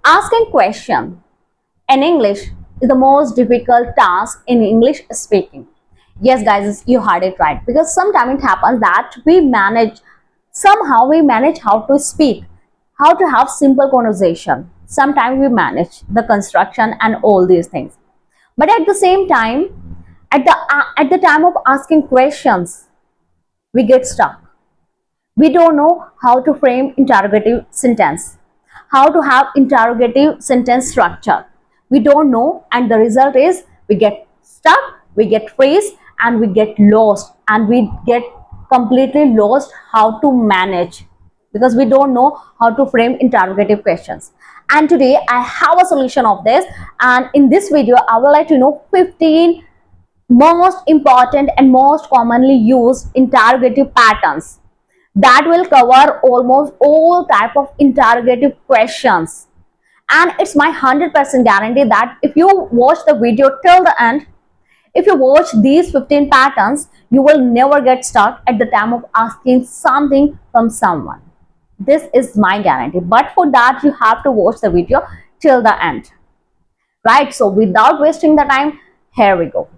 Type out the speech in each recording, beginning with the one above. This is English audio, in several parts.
Asking question in English is the most difficult task in English speaking. Yes, guys, you heard it right. Because sometimes it happens that somehow we manage how to speak, how to have simple conversation. Sometimes we manage the construction and all these things. But at the same time, at the time of asking questions, we get stuck. We don't know how to frame interrogative sentence, how to have interrogative sentence structure. We don't know, and the result is we get stuck, we get freeze, and we get lost, and we get completely lost how to manage because we don't know how to frame interrogative questions. And today I have a solution of this, and in this video I would like to know 15 most important and most commonly used interrogative patterns that will cover almost all type of interrogative questions. And it's my 100% guarantee that if you watch the video till the end, if you watch these 15 patterns, you will never get stuck at the time of asking something from someone. This is my guarantee, but for that you have to watch the video till the end, right? So without wasting the time, here we go.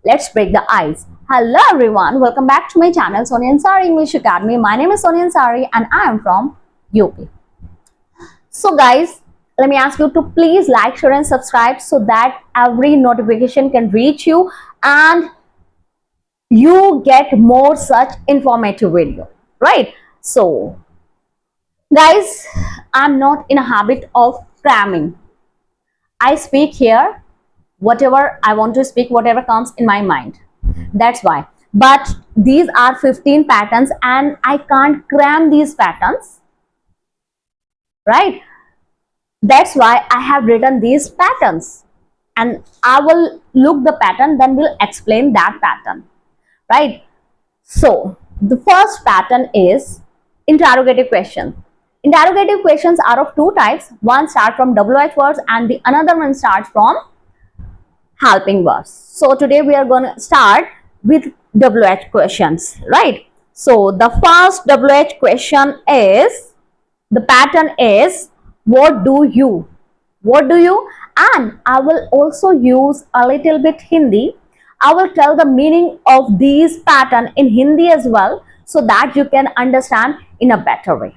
Let's break the ice. Hello everyone, welcome back to my channel Sonia Ansari English Academy. My name is Sonia Ansari and I am from UP. So guys, let me ask you to please like, share and subscribe so that every notification can reach you and you get more such informative video, right? So guys, I'm not in a habit of cramming. I speak here whatever I want to speak, whatever comes in my mind. That's why. But these are 15 patterns and I can't cram these patterns, right? That's why I have written these patterns and I will look the pattern, then we'll explain that pattern, right? So the first pattern is interrogative question. Interrogative questions are of two types. One starts from WH words and the another one starts from helping verbs. So today we are going to start with WH questions, right? So the first WH question is, the pattern is, what do you? What do you? And I will also use a little bit Hindi. I will tell the meaning of these pattern in Hindi as well so that you can understand in a better way,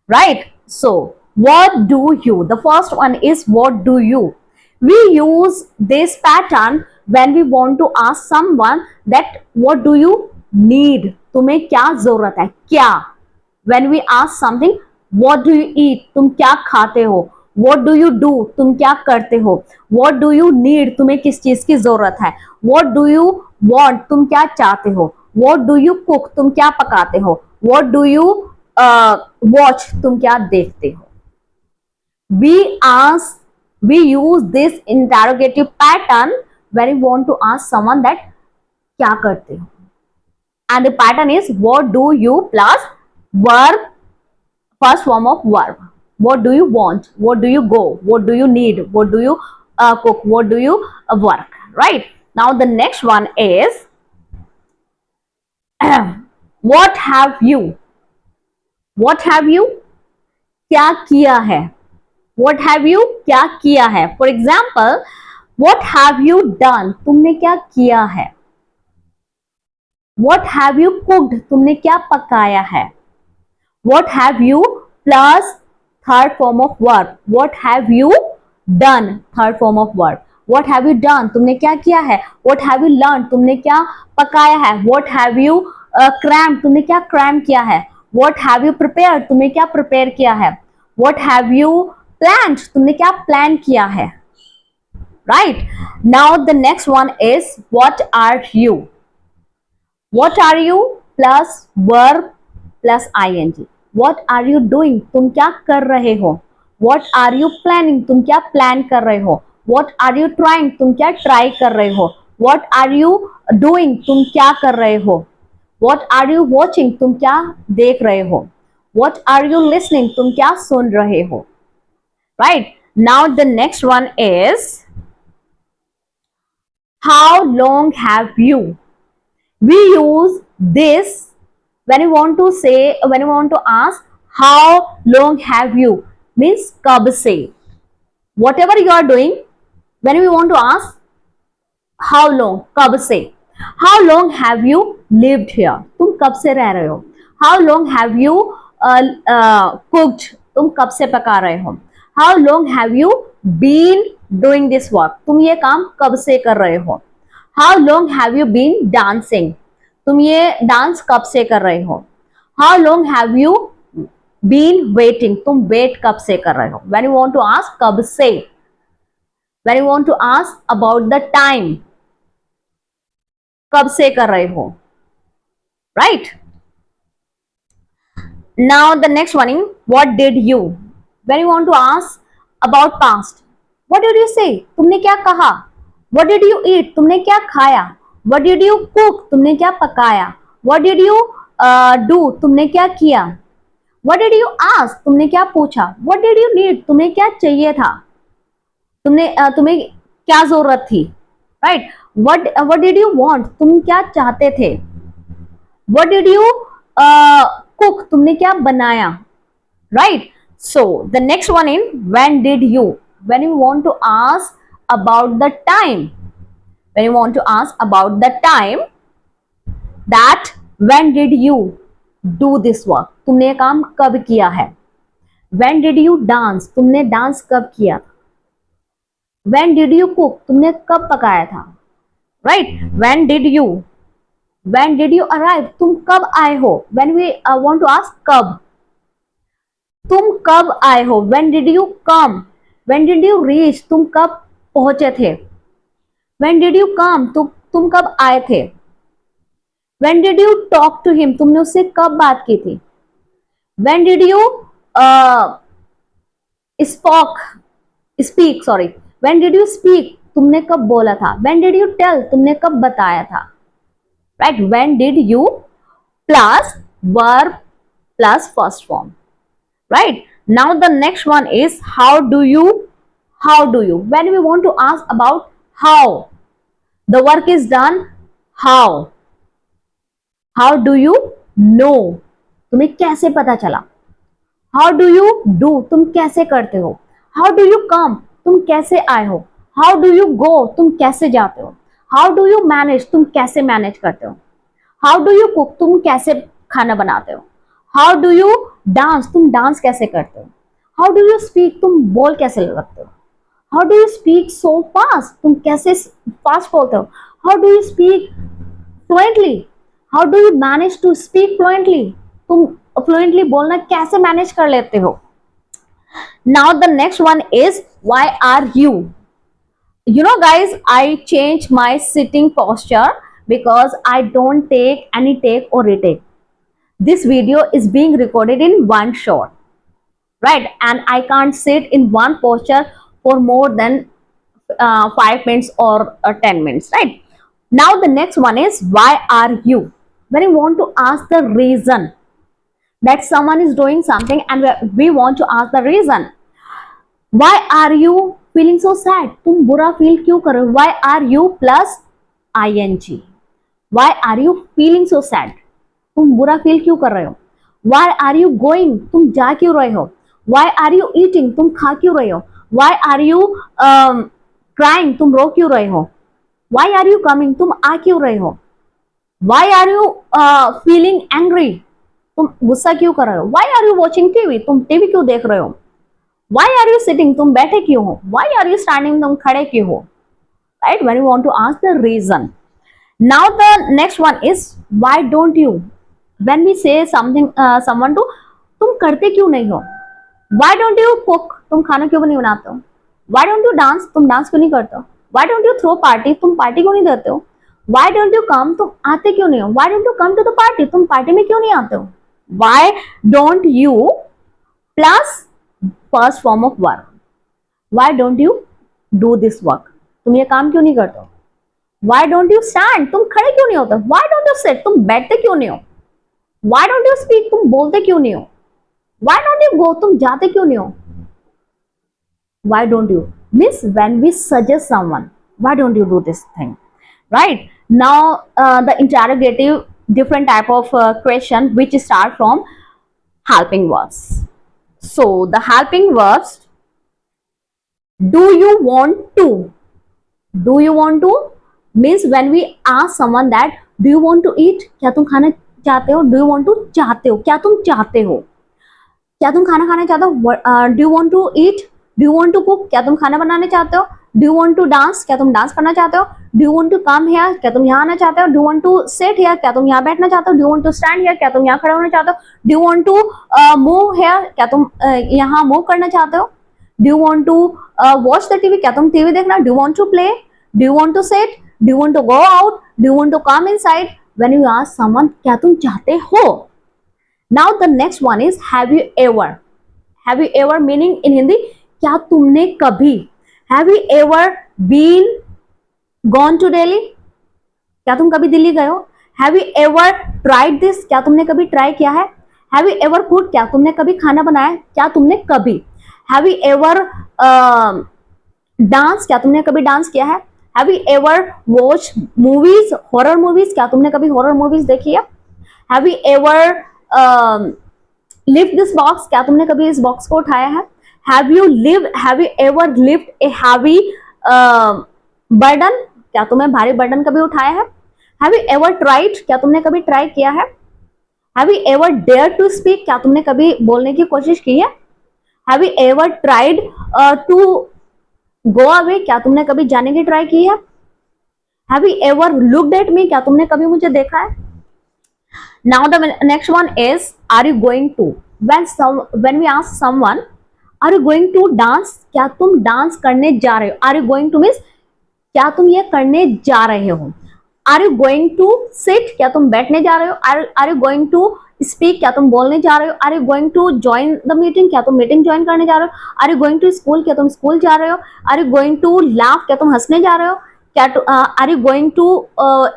right? So what do you? The first one is what do you? We use this pattern when we want to ask someone that what do you need, तुम्हें क्या जरूरत है, क्या. When we ask something, what do you eat, तुम क्या खाते हो. What do you do, तुम क्या करते हो. What do you need, तुम्हें किस चीज की जरूरत है. What do you want, तुम क्या चाहते हो. What do you cook, तुम क्या पकाते हो. What do you watch, तुम क्या देखते हो. We use this interrogative pattern when we want to ask someone that क्या करते हो. And the pattern is what do you plus verb, first form of verb. What do you want, what do you go, what do you need, what do you cook, what do you work, right? Now the next one is what have you. What have you, क्या किया है. What have you, क्या किया है. For example, what have you done, तुमने क्या किया है. What have you cooked, तुमने क्या पकाया है. What have you plus third form of verb. What have you done, third form of verb. What have you done, तुमने क्या किया है. What have you learned, तुमने क्या पकाया है. What have you crammed, तुमने क्या cram किया है. What have you prepared, तुमने क्या prepare किया है. What have you planned, तुमने क्या plan किया है, right? Now the next one is what are you. What are you plus verb plus ing. What are you doing, तुम क्या कर रहे हो. What are you planning, तुम क्या plan कर रहे हो. What are you trying, तुम क्या try कर रहे हो. What are you doing, तुम क्या कर रहे हो. What are you watching, तुम क्या देख रहे हो. What are you listening, तुम क्या सुन रहे हो, right? Now the next one is how long have you. We use this when you want to say, when you want to ask how long have you, means कब से. whatever you are doing, when we want to ask how long, कब से, how long have you lived here, तुम कब से रह रहे हो, how long have you cooked, तुम कब से पका रहे हो, how long have you been doing this work, तुम ये काम कब से कर रहे हो, how long have you been dancing, तुम ये डांस कब से कर रहे हो, how long have you been waiting, तुम वेट कब से कर रहे हो. When you want to ask कब से, when you want to ask about the time, कब से कर रहे हो, right? Now the next one is what did you. When you want to ask about past, what did you say, तुमने क्या कहा, what did you eat, तुमने क्या खाया, what did you cook, तुमने क्या पकाया, what did you do, तुमने क्या किया, what did you ask, तुमने क्या पूछा, what did you need, तुम्हें क्या चाहिए था, तुम्हें क्या जरूरत थी, right? what did you want, तुम क्या चाहते थे, what did you cook, तुमने क्या बनाया, right? So the next one is when did you. When you want to ask about the time, when you want to ask about the time, that when did you do this work, तुमने ये काम कब किया है, when did you dance, तुमने dance कब किया, when did you cook, तुमने कब पकाया था, right? when did you arrive, तुम कब आए हो, when we want to ask कब, तुम कब आए हो, when did you come, when did you reach, तुम कब पहुंचे थे, when did you come, तुम कब आए थे, when did you talk to him, तुमने उससे कब बात की थी, when did you speak, sorry, when did you speak, तुमने कब बोला था, when did you tell, तुमने कब बताया था, right? when did you plus verb plus first form, right? Now the next one is how do you. When we want to ask about how the work is done, how do you know, तुम्हें कैसे पता चला, how do you do, तुम कैसे करते हो, how do you come, तुम कैसे आए हो, how do you go, तुम कैसे जाते हो, how do you manage, तुम कैसे मैनेज करते हो, how do you cook, तुम कैसे खाना बनाते हो, how do you dance, तुम डांस कैसे करते हो, how do you speak, तुम बोल कैसे लगते हो, how do you speak so fast, तुम कैसे फास्ट बोलते हो, how do you speak fluently, how do you manage to speak fluently, तुम फ्लुएंटली बोलना कैसे मैनेज कर लेते हो. Now the next one is why are you. You know guys, I change my sitting posture because I don't take any take or retake. This video is being recorded in one shot, right? And I can't sit in one posture for more than 5 minutes or 10 minutes, right? Now the next one is why are you. When you want to ask the reason that someone is doing something and we want to ask the reason. Why are you feeling so sad? तुम बुरा feel क्यों कर रहे हो? Why are you plus ing. Why are you feeling so sad? तुम बुरा feel क्यों कर रहे हो? Why are you going? तुम जा क्यों रहे हो? Why are you eating? तुम खा क्यों रहे हो? Why are you crying? तुम रो क्यों रहे हो? Why are you coming? तुम आ क्यों रहे हो? Why are you feeling angry? तुम गुस्सा क्यों कर रहे हो? Why are you watching TV? तुम टीवी क्यों देख रहे हो? Why are you sitting? तुम बैठे क्यों हो? Why are you standing? तुम खड़े क्यों हो? Right? When you want to ask the reason. Now the next one is why don't you. When we say something someone to, तुम करते क्यों नहीं हो? Why don't you cook? तुम खाना क्यों नहीं बनाते हो? Why don't you dance? तुम डांस क्यों नहीं करते हो? Why don't you throw party? तुम पार्टी क्यों नहीं देते हो? Why don't you come? तुम आते क्यों नहीं हो? Why don't you come to the party? तुम पार्टी में क्यों नहीं आते हो? Why don't you plus first form of verb. Why don't you do this work? तुम ये काम क्यों नहीं करते हो? Why don't you stand? तुम खड़े क्यों नहीं होते? Why don't you sit? तुम बैठते क्यों नहीं हो? Why don't you speak? तुम बोलते क्यों नहीं हो? Why don't you go? तुम जाते क्यों नहीं हो? Why don't you? Means when we suggest someone, why don't you do this thing? Right? Now the interrogative, different type of question which start from helping verbs. So the helping verbs Do you want to? Do you want to means when we ask someone that do you want to eat, क्या तुम खाना चाहते हो? Do you want to चाहते हो, क्या तुम चाहते हो, क्या तुम खाना खाना चाहते हो? Do you want to eat, do you want to cook, क्या तुम खाना बनाने चाहते हो? Do you want to dance, क्या तुम डांस करना चाहते हो? Do you want to come here, क्या तुम यहाँ आना चाहते हो? Do you want to sit here, क्या तुम यहाँ बैठना चाहते हो? Do you want to stand here, क्या तुम यहाँ खड़े होना चाहते हो? Do you want to move here, क्या तुम यहाँ मूव करना चाहते हो? Do you want to watch the TV, क्या तुम टीवी देखना? Do you want to play, do you want to sit, do you want to go out, do you want to come inside? When you ask someone क्या तुम चाहते हो? Now the next one is have you ever. Have you ever meaning in Hindi क्या तुमने कभी. Have you ever been gone to Delhi, क्या तुम कभी दिल्ली गए हो? Have you ever tried this, क्या तुमने कभी ट्राई किया है? हैव यू एवर कुड, क्या तुमने कभी खाना बनाया, क्या तुमने कभी? हैव यू एवर डांस, क्या तुमने कभी डांस किया है? Have you ever watch movies, horror movies, क्या तुमने कभी हॉरर मूवीज देखी है? Have you ever lift this box, क्या तुमने कभी इस बॉक्स को उठाया है? Have you ever lift a heavy burden, क्या तुमने भारी बर्डन कभी उठाया है? हैव यू एवर ट्राइड, क्या तुमने कभी ट्राई किया है? Have you ever dare to speak, क्या तुमने कभी बोलने की कोशिश की है? Have you ever tried to go away, क्या तुमने कभी जाने की ट्राई की है? Have you ever looked at me, क्या तुमने कभी मुझे देखा है? Now the next one is are you going to. When we ask someone are you going to dance, क्या तुम डांस करने जा रहे हो? Are you going to means क्या तुम ये करने जा रहे हो? Are you going to sit, क्या तुम बैठने जा रहे हो? Are you going to speak, क्या तुम बोलने जा रहे हो? Are you going to join the meeting, क्या तुम मीटिंग ज्वाइन करने जा रहे हो? Are you going to school, क्या तुम स्कूल जा रहे हो? Are you going to laugh, क्या तुम हंसने जा रहे हो? क्या are you going to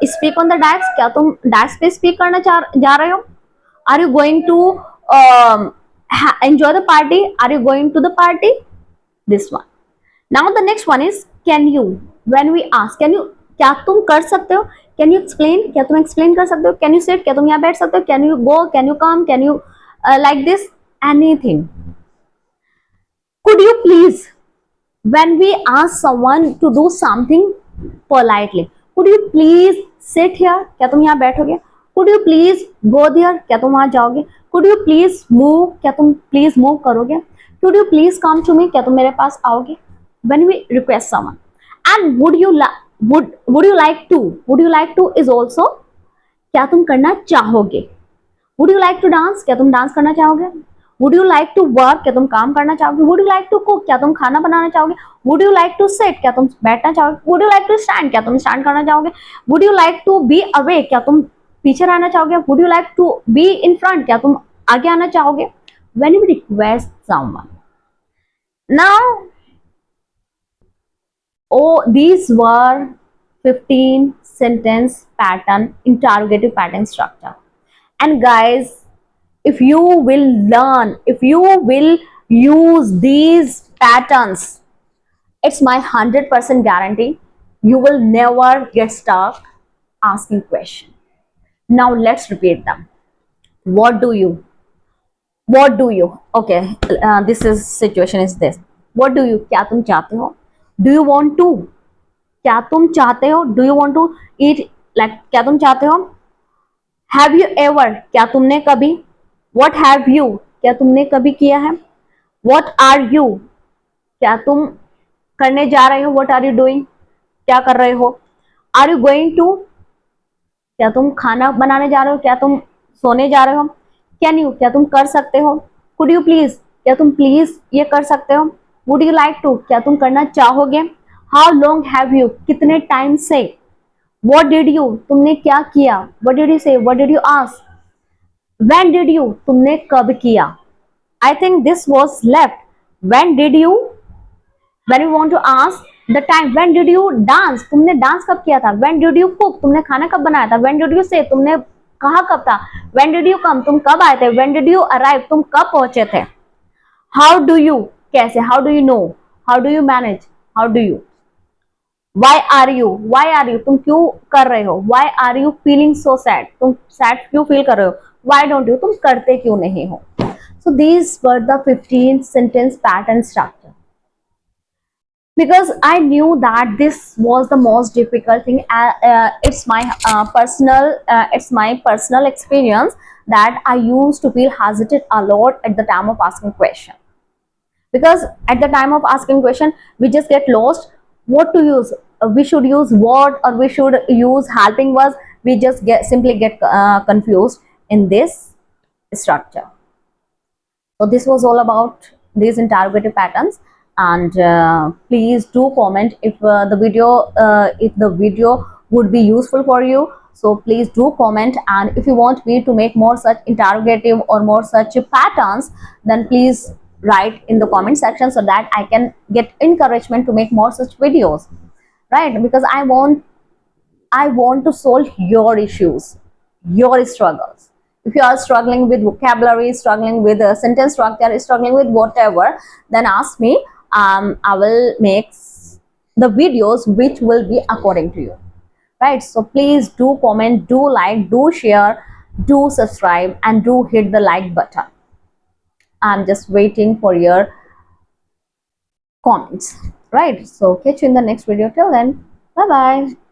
speak on the desk, क्या तुम डेस्क पे स्पीक करना जा रहे हो? Are you going to enjoy the party, are you going to the party? This one. Now the next one is can you. When we ask can you, क्या तुम कर सकते हो? कैन यू एक्सप्लेन, क्या तुम एक्सप्लेन कर सकते हो? कैन यू सिट, क्या तुम यहाँ बैठ सकते हो? Can you go, can you come, can you like this, anything. Could you please. When we ask someone to do something politely, could you please sit here, क्या तुम यहाँ बैठोगे? Could you please go there, क्या तुम वहां जाओगे? Could you please move, क्या तुम please move करोगे? Could you please come to me, क्या तुम मेरे पास आओगे? When we request someone. And would you like to, would you like to is also क्या तुम करना चाहोगे? Would you like to dance, क्या तुम डांस करना चाहोगे? Would you like to work, क्या तुम काम करना चाहोगे? Would you like to cook, क्या तुम खाना बनाना चाहोगे? Would you like to sit, क्या तुम बैठना चाहोगे? Would you like to stand, क्या तुम स्टैंड करना चाहोगे? Would you like to be away, क्या तुम पीछे रहना चाहोगे? Would you like to be in front, क्या तुम आगे आना चाहोगे? When you request someone. Now, these were 15 sentence pattern, interrogative pattern structure. And guys, if you will learn, if you will use these patterns, it's my 100% guarantee you will never get stuck asking question. Now let's repeat them. What do you, okay, this is situation is this. What do you, क्या तुम चाहते हो? Do you want to, क्या तुम चाहते हो? Do you want to eat, like क्या तुम चाहते हो? Have you ever, क्या तुमने कभी? What have you, क्या तुमने कभी किया है? What are you, क्या तुम करने जा रहे हो? What are you doing, क्या कर रहे हो? Are you going to, क्या तुम खाना बनाने जा रहे हो? क्या तुम सोने जा रहे हो? Can you, क्या तुम कर सकते हो? Could you please, क्या तुम प्लीज ये कर सकते हो? Would you like to, क्या तुम करना चाहोगे? How long have you, कितने टाइम से? What did you, तुमने क्या किया? What did you say, what did you ask? When did you, तुमने कब किया? I think this was left. When did you, when you want to ask the time, when did you dance, तुमने dance कब किया था? When did you cook, तुमने खाना कब बनाया था? When did you say, तुमने कहा कब था? When did you come, तुम कब आए थे? When did you arrive, तुम कब पहुंचे थे? How do you, कैसे? How do you know, how do you manage, how do you? Why are you, why are you, तुम क्यों कर रहे हो? Why are you feeling so sad, तुम sad क्यों फील कर रहे हो? Why don't you, तुम करते क्यों नहीं हो? So these were the 15 sentence pattern structure. because I knew that this was the most difficult thing. It's my personal experience that I used to feel hesitant a lot at the time of asking question, because at the time of asking question we just get lost what to use. We should use what or we should use helping verbs. We just get confused in this structure. So this was all about these interrogative patterns, and please do comment if the video would be useful for you. So please do comment, and if you want me to make more such interrogative or more such patterns, then please write in the comment section so that I can get encouragement to make more such videos, right? Because I want to solve your issues, your struggles. If you are struggling with vocabulary, struggling with a sentence structure, struggling with whatever, then ask me. I will make the videos which will be according to you. Right? So please do comment, do like, do share, do subscribe, and do hit the like button. I'm just waiting for your comments. Right? So catch you in the next video. Till then, bye bye.